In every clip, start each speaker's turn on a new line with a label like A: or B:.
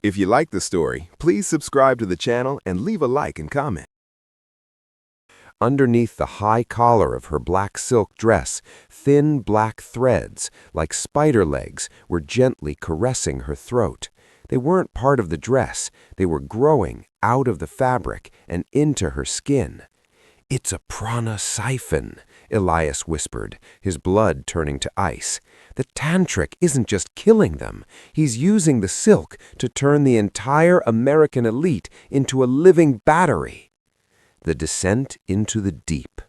A: If you like the story, please subscribe to the channel and leave a like and comment. Underneath the high collar of her black silk dress, thin black threads, like spider legs, were gently caressing her throat. They weren't part of the dress, they were growing out of the fabric and into her skin. "It's a prana siphon," Elias whispered, his blood turning to ice. "The Tantrik isn't just killing them. He's using the silk to turn the entire American elite into a living battery." The descent into the deep.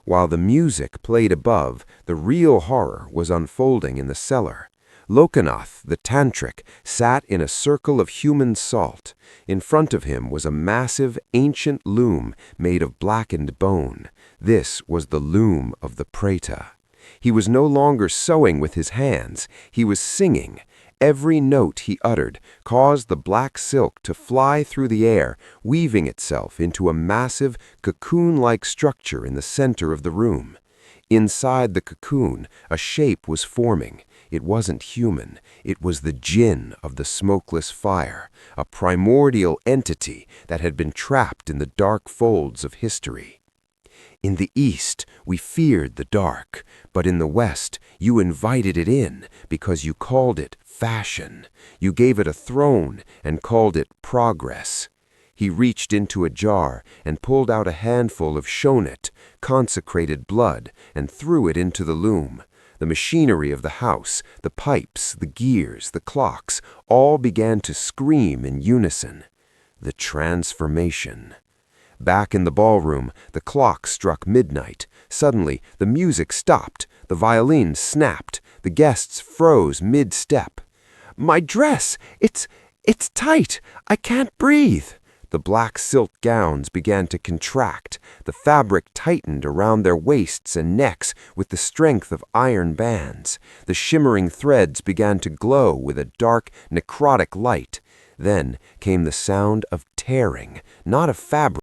A: While the music played above, the real horror was unfolding in the cellar. Lokanath, the Tantrik, sat in a circle of human salt. In front of him was a massive, ancient loom made of blackened bone. This was the loom of the Preta. He was no longer sewing with his hands. He was singing. Every note he uttered caused the black silk to fly through the air, weaving itself into a massive, cocoon-like structure in the center of the room. Inside the cocoon, a shape was forming. It wasn't human. It was the Djinn of the smokeless fire, a primordial entity that had been trapped in the dark folds of history. "In the East, we feared the dark, but in the West, you invited it in because you called it fashion. You gave it a throne and called it progress." He reached into a jar and pulled out a handful of shonit, consecrated blood, and threw it into the loom. The machinery of the house, the pipes, the gears, the clocks, all began to scream in unison. The transformation. Back in the ballroom, the clock struck midnight. Suddenly, the music stopped. The violin snapped. The guests froze mid-step. "My dress! It's tight! I can't breathe!" The black silk gowns began to contract. The fabric tightened around their waists and necks with the strength of iron bands. The shimmering threads began to glow with a dark, necrotic light. Then came the sound of tearing, not of fabric,